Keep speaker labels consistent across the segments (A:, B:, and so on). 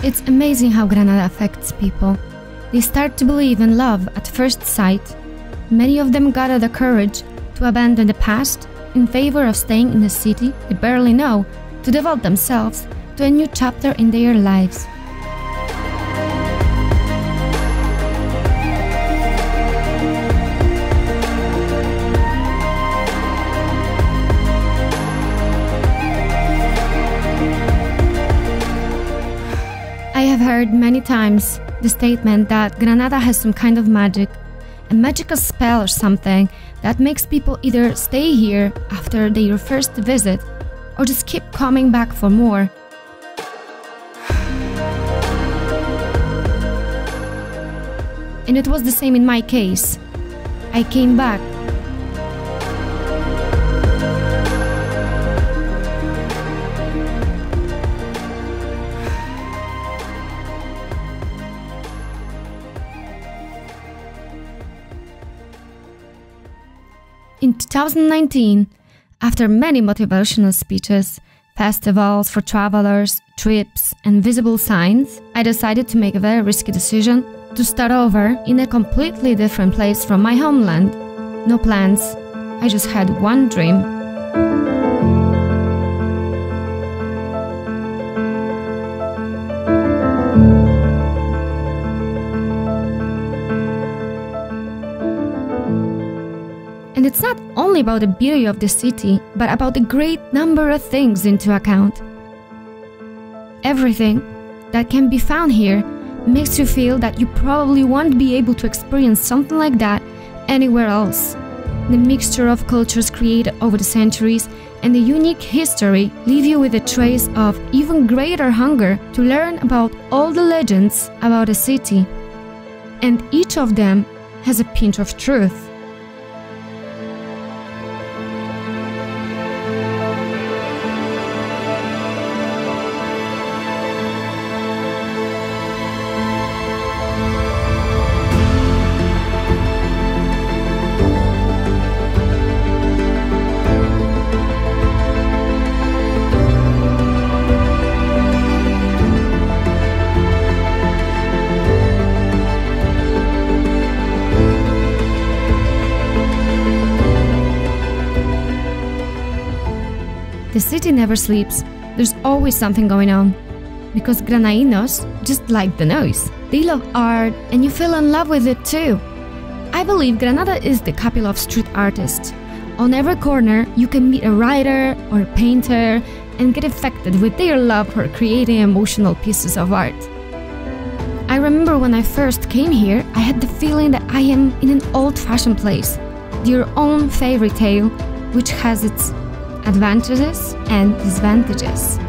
A: It's amazing how Granada affects people. They start to believe in love at first sight. Many of them gather the courage to abandon the past in favor of staying in a city they barely know, to devote themselves to a new chapter in their lives. I have heard many times the statement that Granada has some kind of magic, a magical spell or something that makes people either stay here after their first visit or just keep coming back for more. And it was the same in my case. I came back. In 2019, after many motivational speeches, festivals for travelers, trips, and visible signs, I decided to make a very risky decision to start over in a completely different place from my homeland. No plans, I just had one dream. And it's not only about the beauty of the city, but about the great number of things into account. Everything that can be found here makes you feel that you probably won't be able to experience something like that anywhere else. The mixture of cultures created over the centuries and the unique history leave you with a trace of even greater hunger to learn about all the legends about a city. And each of them has a pinch of truth. The city never sleeps. There's always something going on. Because Granadinos just like the noise. They love art and you fell in love with it too. I believe Granada is the capital of street artists. On every corner you can meet a writer or a painter and get affected with their love for creating emotional pieces of art. I remember when I first came here, I had the feeling that I am in an old-fashioned place, your own fairy tale, which has its advantages and disadvantages.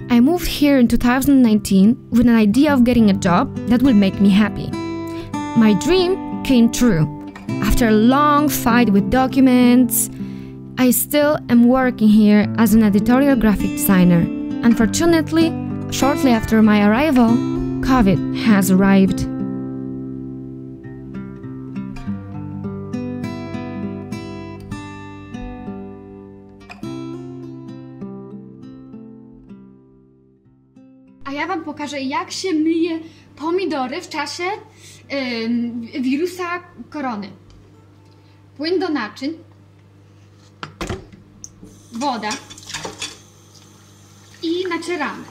A: I moved here in 2019 with an idea of getting a job that will make me happy. My dream came true. After a long fight with documents, I still am working here as an editorial graphic designer. Unfortunately, shortly after my arrival, COVID has arrived.
B: A ja wam pokażę, jak się myje pomidory w czasie wirusa korony. Płyn do naczyń, woda i nacieramy.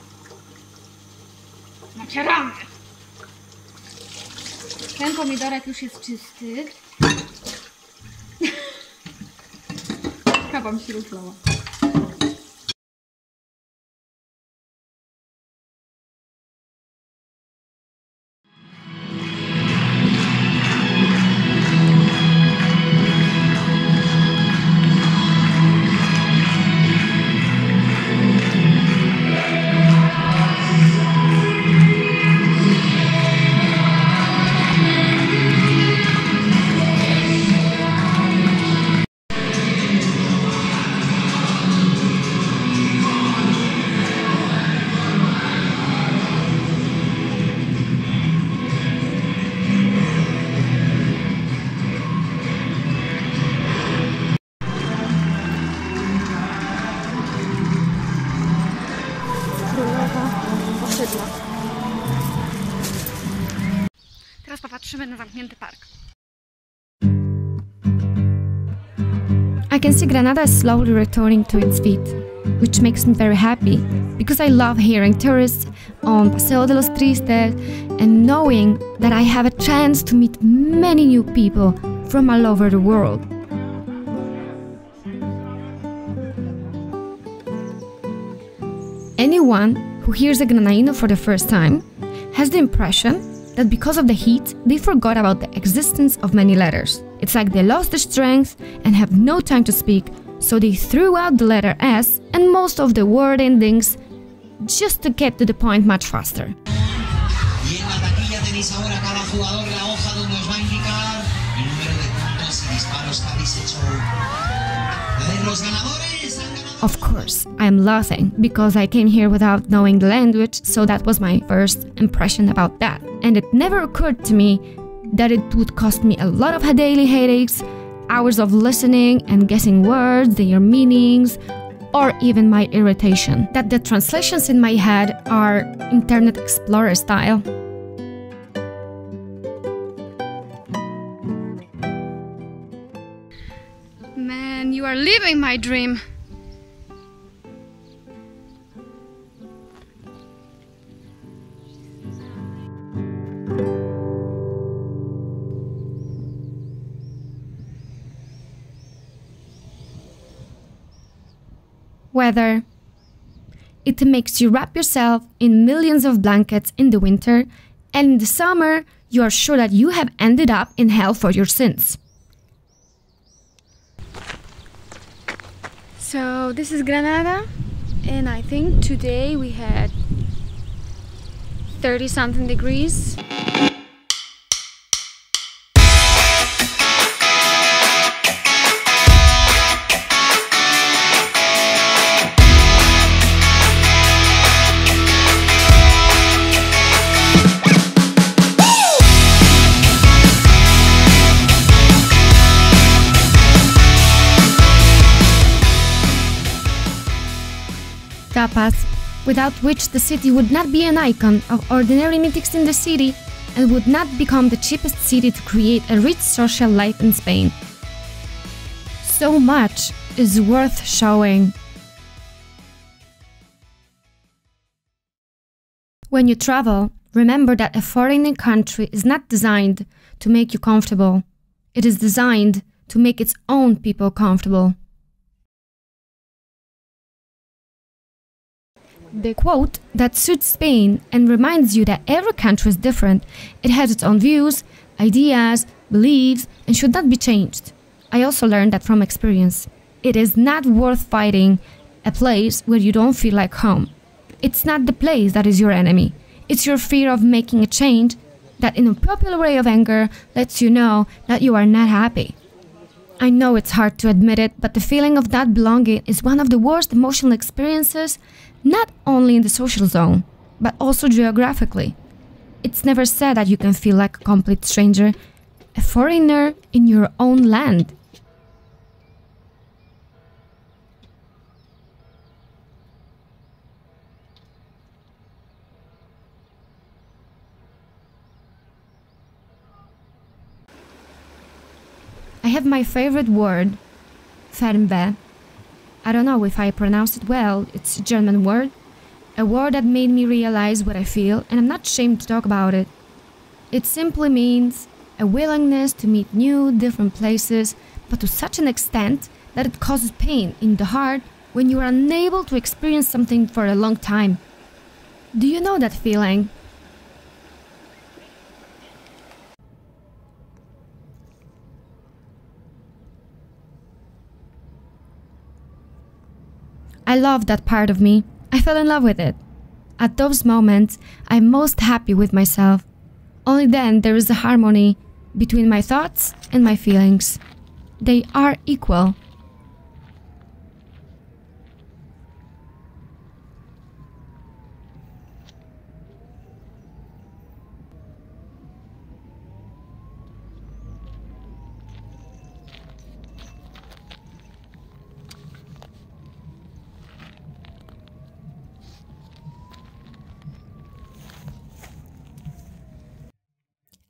B: Ten pomidorek już jest czysty. Kawa mi się ruszyła. Teraz popatrzymy na zamknięty park.
A: I can see Granada is slowly returning to its feet, which makes me very happy, because I love hearing tourists on Paseo de los Tristes and knowing that I have a chance to meet many new people from all over the world. Anyone who hears a Granadino for the first time has the impression that because of the heat, they forgot about the existence of many letters. It's like they lost their strength and have no time to speak, so they threw out the letter S and most of the word endings just to get to the point much faster.
C: Y en la taquilla tenéis ahora cada jugador la hoja donde os va a indicar el número de puntos y disparos que habéis hecho. Los ganadores han ganado.
A: Of course, I am laughing because I came here without knowing the language, so that was my first impression about that. And it never occurred to me that it would cost me a lot of daily headaches, hours of listening and guessing words, their meanings, or even my irritation. That the translations in my head are Internet Explorer style.
B: Man, you are living my dream.
A: Weather. It makes you wrap yourself in millions of blankets in the winter, and in the summer, you are sure that you have ended up in hell for your sins.
B: So this is Granada, and I think today we had 30-something degrees.
A: Tapas, without which the city would not be an icon of ordinary meetings in the city and would not become the cheapest city to create a rich social life in Spain. So much is worth showing. When you travel, remember that a foreign country is not designed to make you comfortable. It is designed to make its own people comfortable. The quote that suits Spain and reminds you that every country is different. It has its own views, ideas, beliefs, and should not be changed. I also learned that from experience. It is not worth fighting a place where you don't feel like home. It's not the place that is your enemy. It's your fear of making a change that in a popular way of anger lets you know that you are not happy. I know it's hard to admit it, but the feeling of not belonging is one of the worst emotional experiences, not only in the social zone, but also geographically. It's never said that you can feel like a complete stranger, a foreigner in your own land. I have my favorite word, Fernweh. I don't know if I pronounced it well, it's a German word. A word that made me realize what I feel, and I'm not ashamed to talk about it. It simply means a willingness to meet new, different places, but to such an extent that it causes pain in the heart when you are unable to experience something for a long time. Do you know that feeling? I love that part of me. I fell in love with it. At those moments, I'm most happy with myself. Only then there is a harmony between my thoughts and my feelings. They are equal.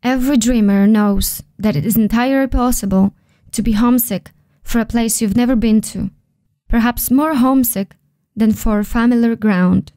A: Every dreamer knows that it is entirely possible to be homesick for a place you've never been to, perhaps more homesick than for familiar ground.